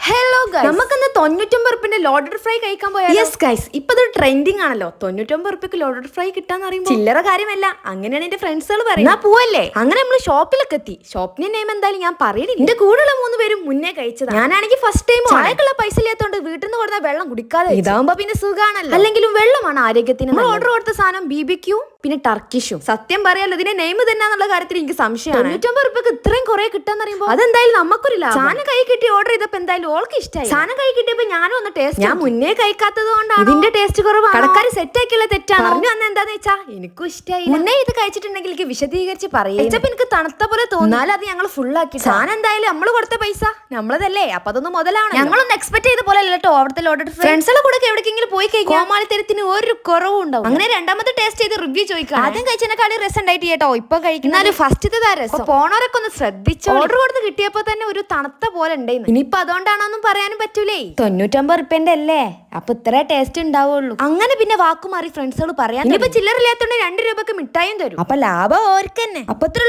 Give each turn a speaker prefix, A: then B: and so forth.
A: Hello guys, നമുക്കിന്ന് 99 loaded fry കഴിക്കാൻ പോയാലോ? യെസ് ഗൈസ്, ഇപ്പൊ ഇത് ട്രെൻഡിങ് ആണല്ലോ. 99 ലോഡഡ് ഫ്രൈ കിട്ടാന്ന് പറയുമ്പോൾ ചില്ലറ കാര്യമല്ല. അങ്ങനെയാണ് എന്റെ ഫ്രണ്ട്സുകൾ പറയുന്നത്. പോവല്ലേ? അങ്ങനെ നമ്മൾ ഷോപ്പിലൊക്കെ എത്തി. ഷോപ്പിന്റെ നെയിം എന്തായാലും ഞാൻ പറയുന്നില്ല. എന്റെ കൂടെയുള്ള 3 പേരും മുന്നേ കഴിച്ചതാണ്. ഞാനാണെങ്കിൽ ഫസ്റ്റ് ടൈം ചായക്കുള്ള പൈസ ഇല്ലാത്തോണ്ട് വീട്ടിൽ നിന്ന് കൊടുത്ത വെള്ളം കുടിക്കാതെ. ഇതാവുമ്പോ പിന്നെ സുഖാണല്ലോ. അല്ലെങ്കിലും വെള്ളമാണ് ആരോഗ്യത്തിന്. നമ്മൾ ഓർഡർ കൊടുത്ത സാധനം BBQ പിന്നെ ടർക്കിഷും. സത്യം പറയാലോ, ഇതിന്റെ നെയിം തന്നെയാന്നുള്ള കാര്യത്തിൽ എനിക്ക് സംശയമാണ്. 99 ഇത്രയും കുറെ കിട്ടാന്ന് പറയുമ്പോൾ അതെന്തായാലും നമുക്കൊരു ലാഭം. സാധനം കൈ കിട്ടി ഓർഡർ ചെയ്തപ്പോ എന്തായാലും ഓൾക്ക് ഇഷ്ടമായി. സാധനം കൈ കിട്ടിയപ്പോ ഞാനും ഒന്ന് ടേസ്റ്റ്. ഞാൻ മുന്നേ കഴിക്കാത്തത് കൊണ്ടാണ് ഇതിന്റെ ടേസ്റ്റ് കുറവാണ്. കടക്കാർ സെറ്റ് ആക്കിയുള്ള തെറ്റാണ്. പറഞ്ഞു വന്ന എന്താന്ന് വെച്ചാ എനിക്കും ഇഷ്ടമായി. മുന്നേ ഇത് കഴിച്ചിട്ടുണ്ടെങ്കിൽ എനിക്ക് വിശദീകരിച്ച് പറയാം. എനിക്ക് തണുത്ത പോലെ തോന്നാലും അത് ഞങ്ങൾ ഫുൾ ആക്കി. സാധനം എന്തായാലും നമ്മൾ കൊടുത്ത പൈസ നമ്മളതല്ലേ, അപ്പൊ അതൊന്നും മുതലാണ്. ഞങ്ങളൊന്നും എക്സ്പെക്ട് ചെയ്ത പോലെ അല്ല കേട്ടോ അവിടുത്തെ ലോഡഡ് ഫ്രണ്ട്സുകളെ കൂടെ എവിടേക്കെങ്കിലും പോയി കഴിക്കും. കോമാളിത്തരത്തിന് ഒരു കുറവും ഉണ്ടാവും. അങ്ങനെ രണ്ടാമത്തെ ടേസ്റ്റ് ചെയ്ത് റിവ്യൂ ചോദിക്കാം. ആദ്യം കഴിച്ചതിനെക്കാളും രസം ഉണ്ടായിട്ട് കേട്ടോ ഇപ്പൊ കഴിക്കുന്നാലും ഫസ്റ്റ് രസം. പോണവരൊക്കെ ഒന്ന് ശ്രദ്ധിച്ചു. ഓർഡർ കൊടുത്ത് കിട്ടിയപ്പോ തന്നെ ഒരു തണുത്ത പോലെ ഉണ്ടായിരുന്നു. ഇനിയിപ്പൊ അതുകൊണ്ടാണോന്നും പറയാനും പറ്റൂലേ. 99 അല്ലേ, അപ്പൊ ഇത്ര ടേസ്റ്റ് ഉണ്ടാവുള്ളൂ. അങ്ങനെ പിന്നെ വാക്കുമാറി ഫ്രണ്ട്സുകൾ പറയാൻ. ഇനിയിപ്പോ ചില്ലറില്ലാത്തോണ്ട് 2 രൂപക്ക് മിഠായും തരും. അപ്പൊ ലാഭം ഓർക്ക് തന്നെ. അപ്പൊ ഇത്ര